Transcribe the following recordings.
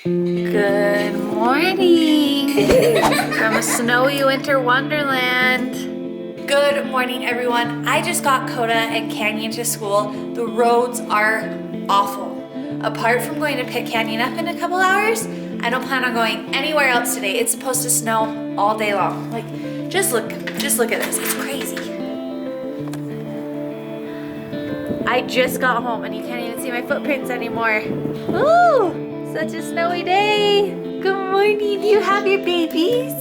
Good morning from snowy winter wonderland. Good morning, everyone. I just got Coda and Canyon to school. The roads are awful. Apart from going to pick Canyon up in a couple hours, I don't plan on going anywhere else today. It's supposed to snow all day long. Like, just look at this. It's crazy. I just got home and you can't even see my footprints anymore. Ooh, such a snowy day. Good morning. Do you have your babies?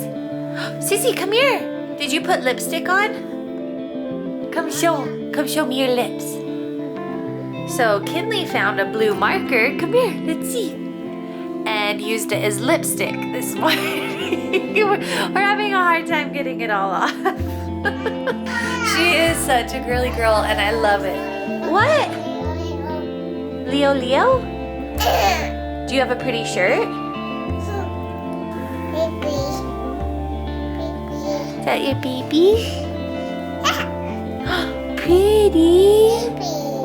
Sissy, come here. Did you put lipstick on? Come show me your lips. So Kinley found a blue marker. Come here, let's see. And used it as lipstick this morning. We're having a hard time getting it all off. She is such a girly girl and I love it. What? Leo? Do you have a pretty shirt? Is that your baby? Pretty.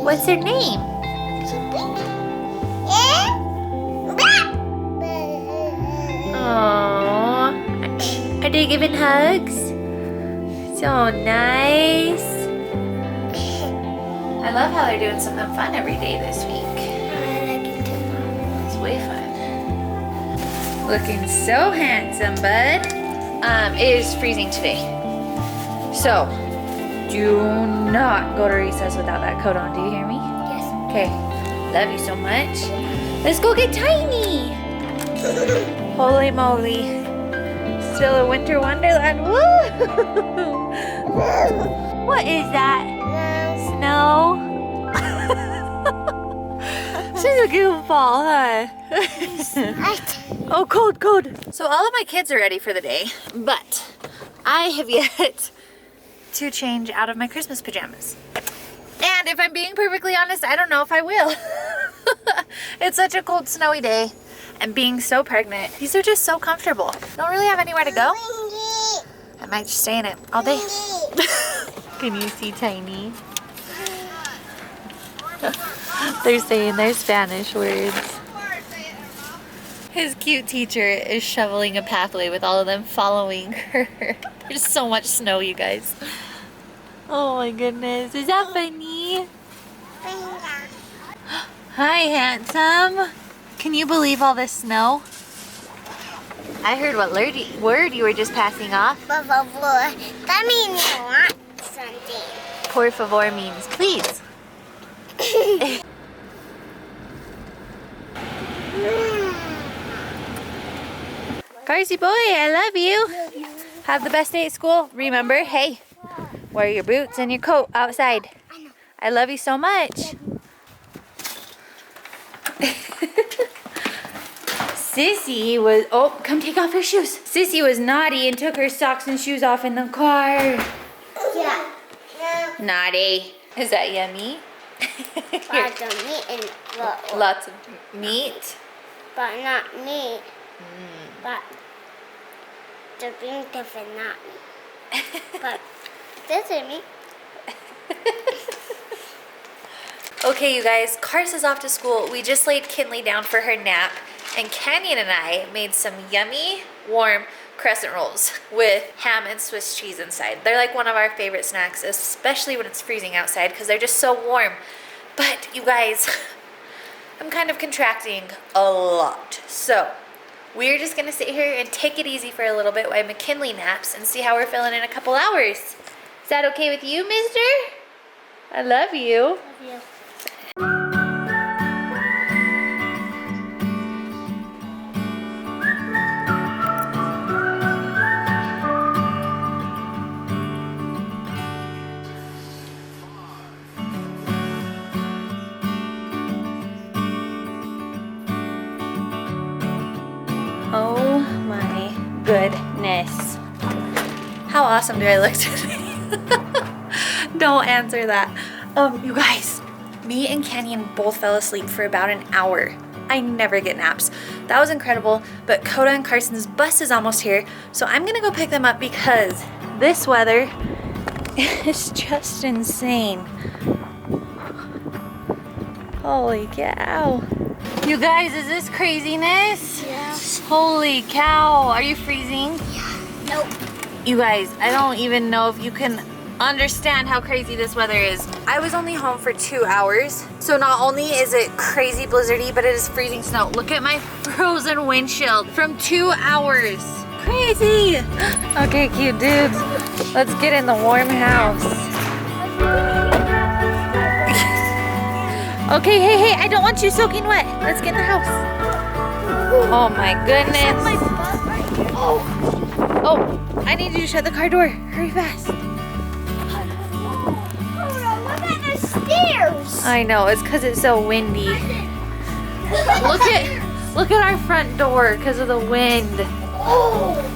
What's her name? Aww. Are they giving hugs? So nice. I love how they're doing something fun every day this week. It's way fun. Looking so handsome, bud. It is freezing today. So, do not go to recess without that coat on. Do you hear me? Yes. Okay. Love you so much. Let's go get Tiny. Holy moly. Still a winter wonderland. Woo! What is that? Snow? She's a goofball, huh? Oh, cold. So all of my kids are ready for the day, but I have yet to change out of my Christmas pajamas. And if I'm being perfectly honest, I don't know if I will. It's such a cold, snowy day. And being so pregnant, these are just so comfortable. Don't really have anywhere to go. I might just stay in it all day. Can you see Tiny? They're saying their Spanish words. His cute teacher is shoveling a pathway with all of them following her. There's so much snow, you guys. Oh my goodness. Is that funny? Hi, handsome. Can you believe all this snow? I heard what word you were just passing off. Por favor. That means you want something. Por favor means please. Carsey boy, I love you. Have the best day at school. Remember, hey, wear your boots and your coat outside. I love you so much. Sissy was, oh, come take off her shoes. Sissy was naughty and took her socks and shoes off in the car. Yeah. Naughty. Is that yummy? Lots of meat and Lots of meat. but not meat. But something different, not meat. But this is meat. Okay, you guys, Cars is off to school. We just laid Kinley down for her nap, and Canyon and I made some yummy, warm crescent rolls with ham and Swiss cheese inside. They're like one of our favorite snacks, especially when it's freezing outside because they're just so warm. But you guys, I'm kind of contracting a lot. So we're just gonna sit here and take it easy for a little bit while McKinley naps and see how we're feeling in a couple hours. Is that okay with you, mister? I love you. Love you. Oh my goodness. How awesome do I look today? Don't answer that. You guys, me and Canyon both fell asleep for about an hour. I never get naps. That was incredible, but Coda and Carson's bus is almost here, so I'm gonna go pick them up because this weather is just insane. Holy cow. You guys, is this craziness? Yeah. Holy cow, are you freezing? Nope. You guys, I don't even know if you can understand how crazy this weather is. I was only home for 2 hours, so not only is it crazy blizzardy, but it is freezing snow. Look at my frozen windshield from 2 hours. Crazy. Okay, cute dudes, let's get in the warm house. Okay, hey, I don't want you soaking wet. Let's get in the house. Oh my goodness. Oh, I need you to shut the car door. Hurry fast. Look at the stairs. I know, it's because it's so windy. Look at our front door because of the wind.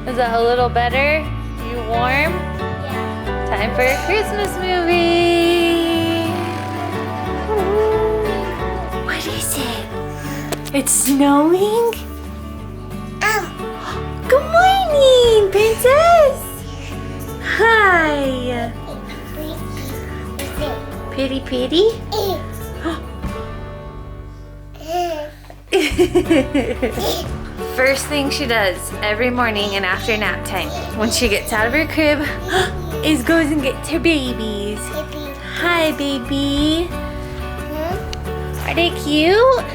Is that a little better? You warm? Yeah. Time for a Christmas movie. What is it? It's snowing? Good morning, princess. Hi. Pretty? First thing she does every morning and after nap time, when she gets out of her crib, is goes and gets her babies. Hi, baby. Are they cute?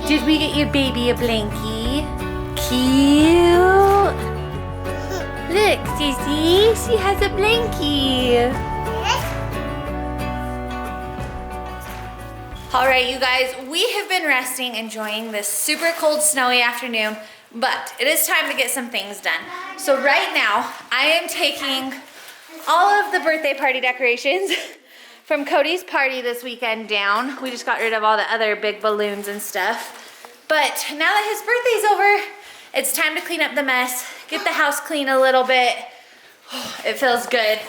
Did we get your baby a blankie? Cute. Look, Sissy, she has a blankie. All right, you guys, we have been resting, enjoying this super cold, snowy afternoon, but it is time to get some things done. So right now, I am taking all of the birthday party decorations from Cody's party this weekend down. We just got rid of all the other big balloons and stuff. But now that his birthday's over, it's time to clean up the mess, get the house clean a little bit. It feels good.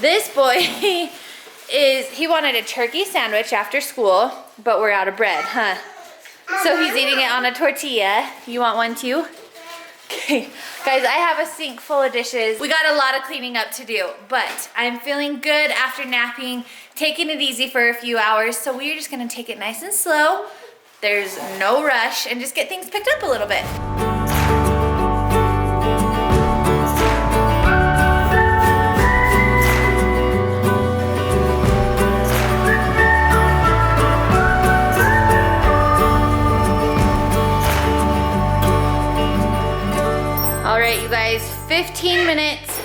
This boy he wanted a turkey sandwich after school, but we're out of bread, huh? So he's eating it on a tortilla. You want one too? Okay, guys, I have a sink full of dishes. We got a lot of cleaning up to do, but I'm feeling good after napping, taking it easy for a few hours. So we're just gonna take it nice and slow. There's no rush, and just get things picked up a little bit. All right, you guys, 15 minutes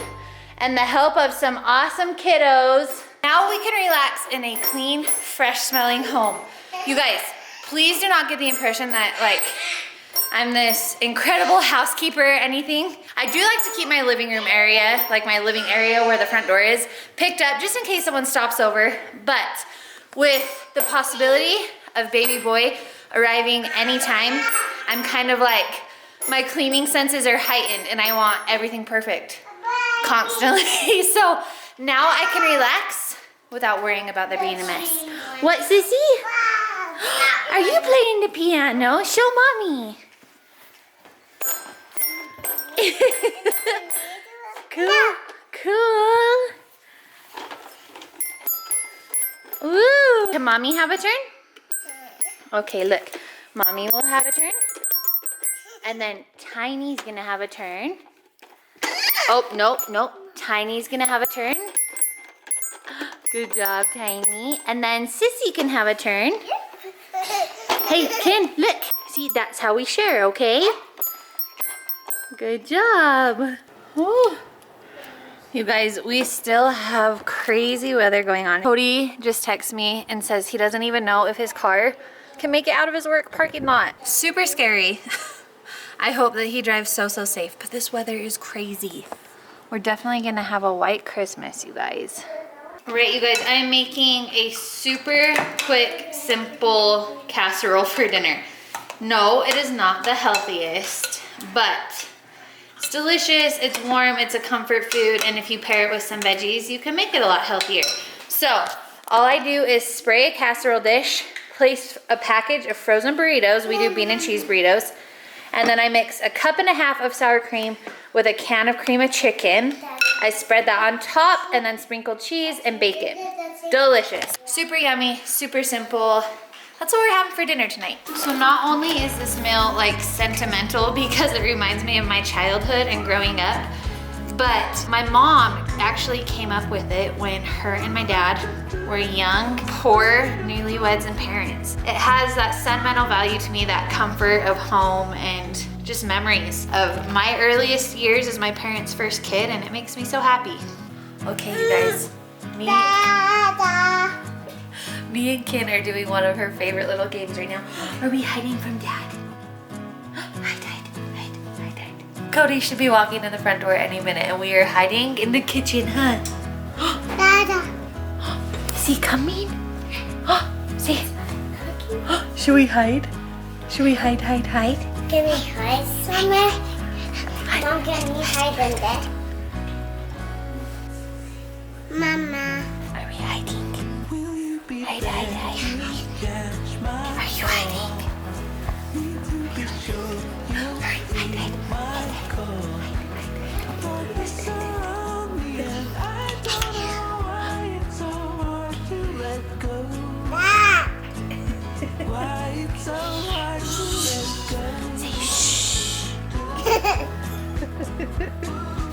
and the help of some awesome kiddos. Now we can relax in a clean, fresh smelling home. You guys, please do not get the impression that I'm this incredible housekeeper or anything. I do like to keep my living room area, like my living area where the front door is, picked up just in case someone stops over. But with the possibility of baby boy arriving anytime, I'm kind of like, my cleaning senses are heightened and I want everything perfect constantly. So now I can relax without worrying about there being a mess. What, Sissy? Are you playing the piano? Show mommy. Cool. Ooh. Can mommy have a turn? Okay, look. Mommy will have a turn. And then Tiny's gonna have a turn. Oh, nope. Tiny's gonna have a turn. Good job, Tiny. And then Sissy can have a turn. Hey, Ken, look. See, that's how we share, okay? Good job. Ooh. You guys, we still have crazy weather going on. Cody just texts me and says he doesn't even know if his car can make it out of his work parking lot. Super scary. I hope that he drives so safe, but this weather is crazy. We're definitely gonna have a white Christmas, you guys. All right, you guys, I'm making a super quick, simple casserole for dinner. No, it is not the healthiest, but it's delicious, it's warm, it's a comfort food, and if you pair it with some veggies, you can make it a lot healthier. So, all I do is spray a casserole dish, place a package of frozen burritos, we do bean and cheese burritos, and then I mix a 1.5 cups of sour cream with a can of cream of chicken. I spread that on top and then sprinkle cheese and bake it. Delicious. Super yummy, super simple. That's what we're having for dinner tonight. So not only is this meal like sentimental because it reminds me of my childhood and growing up, but my mom actually came up with it when her and my dad were young, poor newlyweds and parents. It has that sentimental value to me, that comfort of home and just memories of my earliest years as my parents' first kid, and it makes me so happy. Okay, you guys, me and Ken are doing one of her favorite little games right now. Are we hiding from Dad? Hide. Cody should be walking in the front door any minute, and we are hiding in the kitchen, huh? Dada. Is he coming? See? Should we hide? Should we hide? Can we hide somewhere? Don't get me hide in there. Mama. Are we hiding? Hide. Are you hiding? Hide.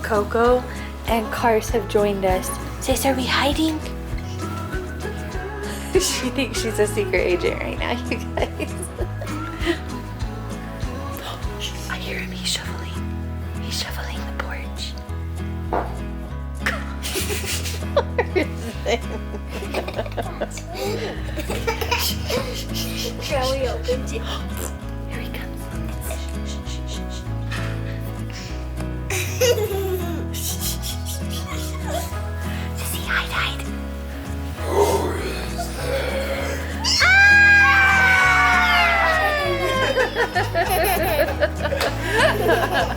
Coco and Cars have joined us. Sis, are we hiding? She thinks she's a secret agent right now, you guys. I hear him, he's shoveling. He's shoveling the porch. Shall we open it? Here he comes. Sissy, hide.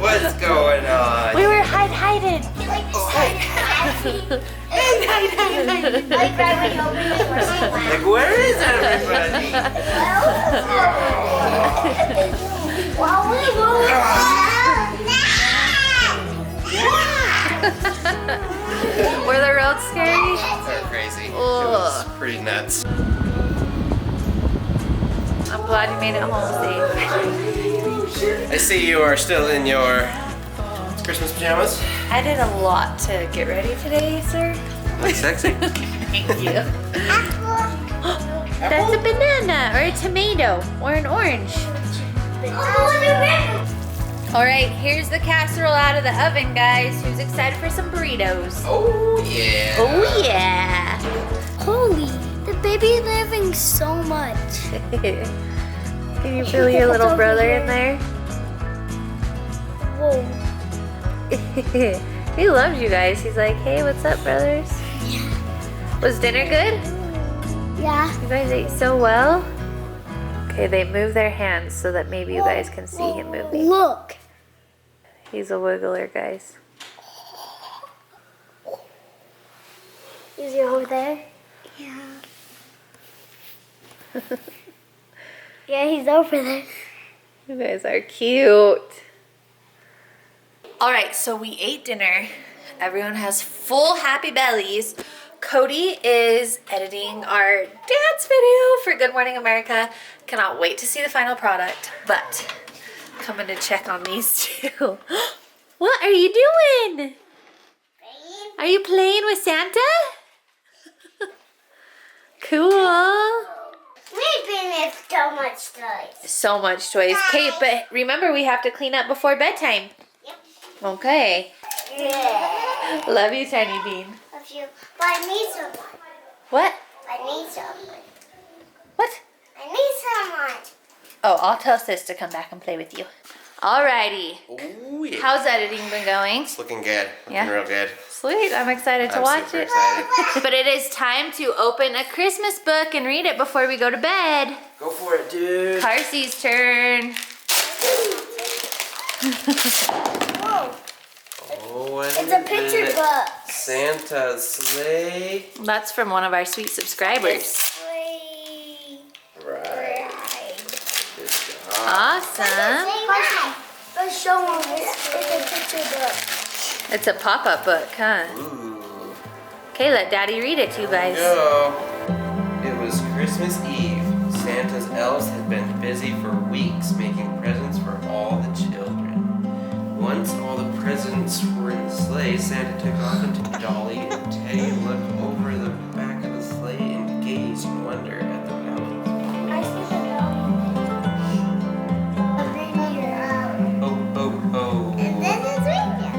What's going on? We were hiding. Hide. Like, where is everybody? Were the roads scary? They're crazy. It Ugh. was pretty nuts. I'm glad you made it home safe. I see you are still in your Christmas pajamas. I did a lot to get ready today, sir. Look sexy. Thank you. That's a banana or a tomato or an orange. All right, here's the casserole out of the oven, guys. Who's excited for some burritos? Oh yeah. Oh yeah. Holy, the baby living so much. Can you feel your little brother in there? Whoa. He loves you guys. He's like, hey, what's up, brothers? Was dinner good? Yeah. You guys ate so well. Okay, they move their hands so that maybe you guys can see him moving. Look. He's a wiggler, guys. Is he over there? Yeah. Yeah, he's over there. You guys are cute. All right, so we ate dinner. Everyone has full happy bellies. Cody is editing our dance video for Good Morning America. Cannot wait to see the final product, but coming to check on these two. What are you doing? Are you playing with Santa? Cool. We've been with so much toys. So much toys. Kate, but remember we have to clean up before bedtime. Yep. Okay. Yeah. Love you, Tiny Bean. Love you. But I need someone. What? I need someone. What? I need someone. Oh, I'll tell Sis to come back and play with you. Alrighty. Oh yeah. How's editing been going? It's looking good. Looking Yeah? real good. Sweet. I'm excited to I'm watch super it. excited. But it is time to open a Christmas book and read it before we go to bed. Go for it, dude. Carsey's turn. Whoa. Oh, what It's a is picture it? book. Santa's sleigh. That's from one of our sweet subscribers. Sleigh Right. ride. Good job. Awesome. Let's show them. It's a picture book. It's a pop-up book, huh? Ooh. Okay, let Daddy read it to you guys. Go. It was Christmas Eve. Santa's elves had been busy for weeks making presents for all the children. Once all the presents were in the sleigh, Santa took off into Dolly and Teddy to look over the back of the sleigh and gaze in wonder at the mountains. I see the dog. Oh, oh, oh. And this is reindeer.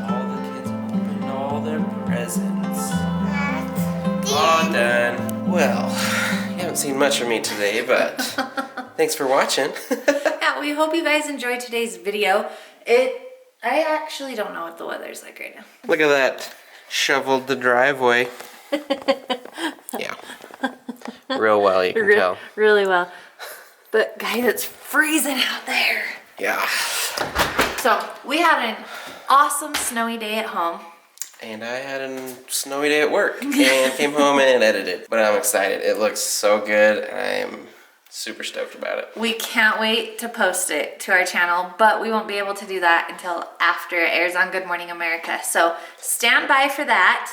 All the kids opened all their presents. All done. Well, you haven't seen much of me today, but thanks for watching. Yeah, we hope you guys enjoyed today's video. I actually don't know what the weather's like right now. Look at that. Shoveled the driveway. Yeah. Real well, you can tell. Really well. But guys, it's freezing out there. Yeah. So we had an awesome snowy day at home. And I had a snowy day at work and came home and edited. But I'm excited. It looks so good. I'm super stoked about it. We can't wait to post it to our channel, but we won't be able to do that until after it airs on Good Morning America. So stand by for that.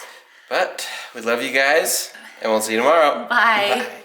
But we love you guys, and we'll see you tomorrow. Bye. Bye.